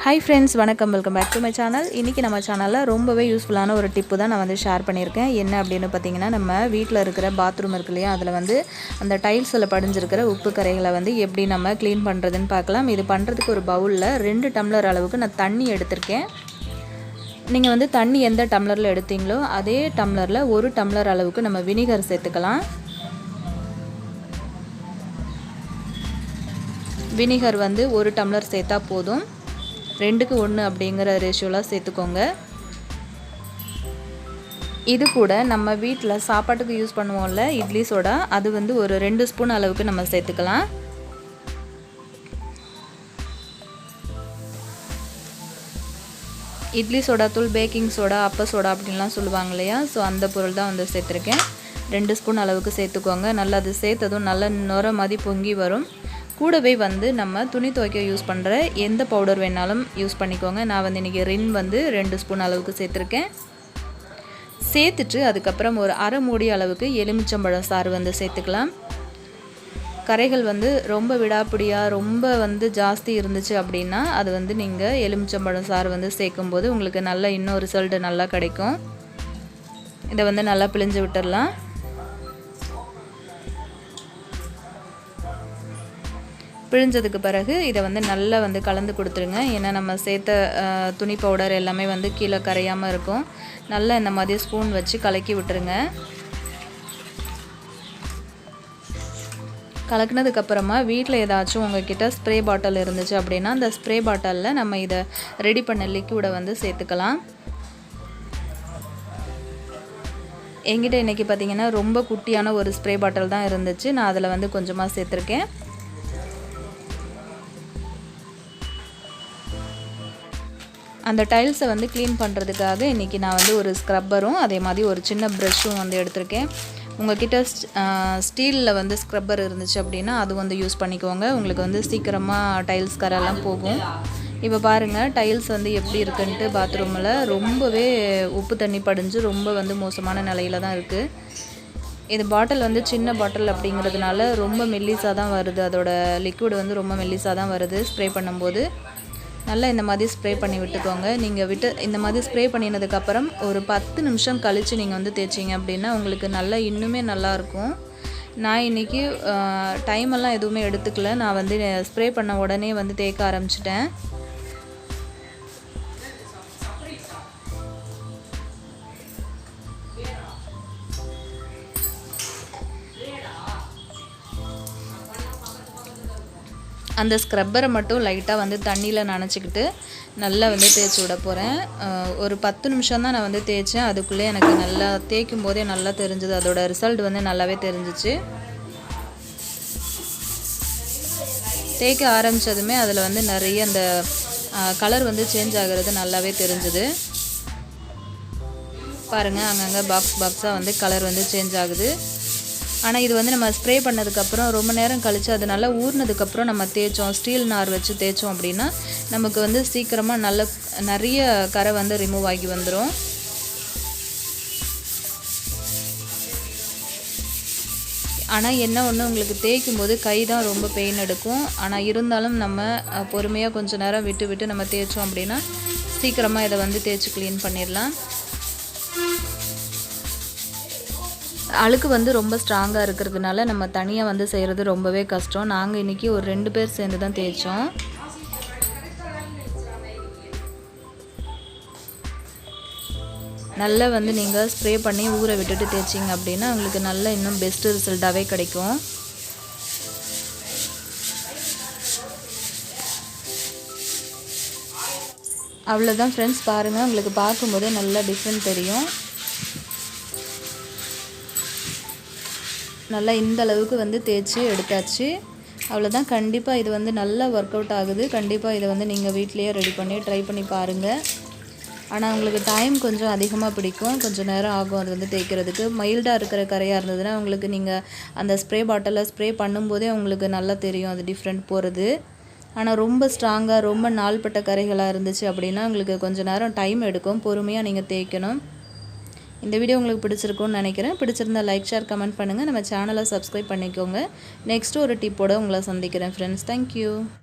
Hi friends, வணக்கம், welcome back to my channel. இன்னைக்கு நம்ம சேனல்ல ரொம்பவே யூஸ்ஃபுல்லான ஒரு டிப் தான் நான் ஷேர் பண்ணியிருக்கேன். என்ன அப்படினு பாத்தீங்கன்னா நம்ம வீட்ல இருக்கிற பாத்ரூம் இருக்குலையா அதுல அந்த டைல்ஸ்ல படிஞ்சிருக்கிற உப்பு கறைகளை எப்படி நம்ம க்ளீன் பண்றதுன்னு பார்க்கலாம். இது பண்றதுக்கு ஒரு பவுல்ல 2 டம்ளர் அளவுக்கு நான் தண்ணி எடுத்துர்க்கேன். நீங்க தண்ணி எந்த டம்ளர்ல எடுத்தீங்களோ அதே டம்ளர்ல 1 டம்ளர் அளவுக்கு நம்ம வினிகர் சேர்த்துக்கலாம். வினிகர் 1 டம்ளர் சேர்த்தா போதும். 2க்கு 1 அப்படிங்கிற ரேஷியோல சேர்த்துக்கோங்க. இது கூட நம்ம வீட்ல சாப்பாட்டுக்கு யூஸ் பண்ணுவோம்ல இட்லி சோடா அது ஒரு 2 ஸ்பூன் அளவுக்கு நம்ம சேர்த்துக்கலாம். இட்லி சோடா தூள், பேக்கிங் சோடா, அப்ப சோடா அப்படிலாம் சொல்லுவாங்க இல்லையா, சோ அந்த பொருள் தான் சேர்த்திருக்கேன். 2 ஸ்பூன் அளவுக்கு சேர்த்துக்கோங்க. நல்லா அது சேர்த்ததும் நல்ல நுர மாதிரி பொங்கி வரும். கூடவே நம்ம துணி துவைக்க யூஸ் பண்ற எந்த பவுடர் வேணாலும் யூஸ் பண்ணிக்கோங்க. நான் இன்னைக்கு ரின் 2 ஸ்பூன் அளவுக்கு சேர்த்திருக்கேன். சேர்த்துட்டு அதுக்கு அப்புறம் ஒரு அரை மூடி அளவுக்கு எலுமிச்சம்பழம் சாறு சேர்த்துக்கலாம். கரைகள் ரொம்ப விடாப்பிடியா ரொம்ப ஜாஸ்தி இருந்துச்சு அப்படினா அது நீங்க எலுமிச்சம்பழம் சாறு சேர்க்கும்போது உங்களுக்கு நல்ல இன்னும் ரிசல்ட் நல்லா கிடைக்கும். இத நல்லா பிழிஞ்சு விட்டுறலாம். பிழிஞ்சதுக்கு பிறகு இத நல்லா கலந்து கொடுத்துருங்க. ஏன்னா நம்ம சேர்த்த துணி பவுடர் எல்லாமே கீழ கரையாம இருக்கும். நல்லா இந்த மாதிரி ஸ்பூன் வச்சு கலக்கி விட்டுருங்க. கலக்கினதுக்கு அப்புறமா வீட்ல ஏதாச்சும் உங்ககிட்ட ஸ்ப்ரே பாட்டில் இருந்துச்சு அப்படினா அந்த ஸ்ப்ரே பாட்டில்ல நம்ம இத ரெடி பண்ண லிக்விட சேர்த்துக்கலாம். என்கிட்ட இன்னைக்கு பாத்தீங்கன்னா ரொம்ப குட்டியான ஒரு ஸ்ப்ரே பாட்டில் தான் இருந்துச்சு. நான் அதுல கொஞ்சமா சேர்த்திருக்கேன். அந்த டைல்ஸை க்ளீன் பண்ணுறதுக்காக இன்றைக்கி நான் ஒரு ஸ்க்ரப்பரும் அதே மாதிரி ஒரு சின்ன ப்ரஷ்ஷும் எடுத்திருக்கேன். உங்கள்கிட்ட ஸ்டீலில் ஸ்க்ரப்பர் இருந்துச்சு அப்படின்னா அது யூஸ் பண்ணிக்கோங்க. உங்களுக்கு சீக்கிரமாக டைல்ஸ் கரெல்லாம் போகும். இப்போ பாருங்கள் டைல்ஸ் எப்படி இருக்குன்ட்டு பாத்ரூமில் ரொம்பவே உப்பு தண்ணி படிஞ்சு ரொம்ப மோசமான நிலையில் தான் இருக்குது. இது பாட்டில் சின்ன பாட்டில் அப்படிங்கிறதுனால ரொம்ப மெல்லிஸாக தான் வருது. அதோட லிக்விட் ரொம்ப மெல்லிஸாக தான் வருது. ஸ்ப்ரே பண்ணும்போது நல்லா இந்த மாதிரி ஸ்ப்ரே பண்ணி விட்டுக்கோங்க. நீங்கள் இந்த மாதிரி ஸ்ப்ரே பண்ணினதுக்கு அப்புறம் ஒரு 10 நிமிஷம் கழிச்சு நீங்கள் தேய்ச்சிங்க அப்படின்னா உங்களுக்கு நல்லா இன்னுமே நல்லா இருக்கும். நான் இன்னைக்கு டைம் எல்லாம் எதுவுமே எடுத்துக்கல. நான் ஸ்ப்ரே பண்ண உடனே தேய்க்க ஆரம்பிச்சிட்டேன். அந்த ஸ்க்ரப்பரை மட்டும் லைட்டாக தண்ணியில் நனைச்சிக்கிட்டு நல்லா தேய்ச்சி விட போகிறேன். ஒரு 10 நிமிஷம் தான் நான் தேய்ச்சேன். அதுக்குள்ளே எனக்கு நல்லா தேய்க்கும் போதே நல்லா தெரிஞ்சுது. அதோட ரிசல்ட் நல்லாவே தெரிஞ்சிச்சு. தேய்க்க ஆரம்பித்ததுமே அதில் நிறைய அந்த கலர் சேஞ்ச் ஆகிறது நல்லாவே தெரிஞ்சுது. பாருங்கள் அங்கங்கே பாக்ஸாக கலர் சேஞ்ச் ஆகுது. ஆனால் இது நம்ம ஸ்ப்ரே பண்ணதுக்கப்புறம் ரொம்ப நேரம் கழித்து அது நல்லா ஊறினதுக்கப்புறம் நம்ம தேய்ச்சோம், ஸ்டீல் நார் வச்சு தேய்ச்சோம் அப்படின்னா நமக்கு சீக்கிரமாக நிறைய கரை ரிமூவ் ஆகி வந்துடும். ஆனால் என்ன ஒன்று உங்களுக்கு தேய்க்கும் போது கை தான் ரொம்ப பெயின் எடுக்கும். ஆனால் இருந்தாலும் நம்ம பொறுமையாக கொஞ்சம் நேரம் விட்டு நம்ம தேய்ச்சோம் அப்படின்னா சீக்கிரமாக இதை தேய்ச்சி க்ளீன் பண்ணிடலாம். அழுக்கு ரொம்ப ஸ்ட்ராங்காக இருக்கிறதுனால நம்ம தனியாக செய்கிறது ரொம்பவே கஷ்டம். நாங்கள் இன்றைக்கி ஒரு 2 பேர் சேர்ந்து தான் தேய்ச்சோம். நல்லா நீங்கள் ஸ்ப்ரே பண்ணி ஊற விட்டுட்டு தேய்ச்சிங்க அப்படின்னா உங்களுக்கு நல்ல இன்னும் பெஸ்ட் ரிசல்ட்டாகவே கிடைக்கும். அவ்வளோதான் ஃப்ரெண்ட்ஸ், பாருங்கள் உங்களுக்கு பார்க்கும்போதே நல்ல டிஃப்ரெண்ட் தெரியும். நல்லா இந்த அளவுக்கு தேய்ச்சி எடுத்தாச்சு. அவ்வளோதான். கண்டிப்பாக இது நல்லா ஒர்க் அவுட் ஆகுது. கண்டிப்பாக இதை நீங்கள் வீட்லேயே ரெடி பண்ணி ட்ரை பண்ணி பாருங்கள். ஆனால் உங்களுக்கு டைம் கொஞ்சம் அதிகமாக பிடிக்கும், கொஞ்சம் நேரம் ஆகும் அது தேய்க்கிறதுக்கு. மைல்டாக இருக்கிற கரையாக இருந்ததுன்னா உங்களுக்கு நீங்கள் அந்த ஸ்ப்ரே பாட்டிலில் ஸ்ப்ரே பண்ணும்போதே உங்களுக்கு நல்லா தெரியும் அது டிஃப்ரெண்ட் போகிறது. ஆனால் ரொம்ப ஸ்ட்ராங்காக ரொம்ப நாள்பட்ட கரைகளாக இருந்துச்சு அப்படின்னா உங்களுக்கு கொஞ்சம் நேரம் டைம் எடுக்கும். பொறுமையாக நீங்கள் தேய்க்கணும். இந்த வீடியோ உங்களுக்கு பிடிச்சிருக்கும்னு நினைக்கிறேன். பிடிச்சிருந்தா லைக், ஷேர், கமெண்ட் பண்ணுங்கள். நம்ம சேனலை சப்ஸ்கிரைப் பண்ணிக்கோங்க. நெக்ஸ்ட் ஒரு டிப்போட உங்களை சந்திக்கிறேன் ஃப்ரெண்ட்ஸ். தேங்க்யூ.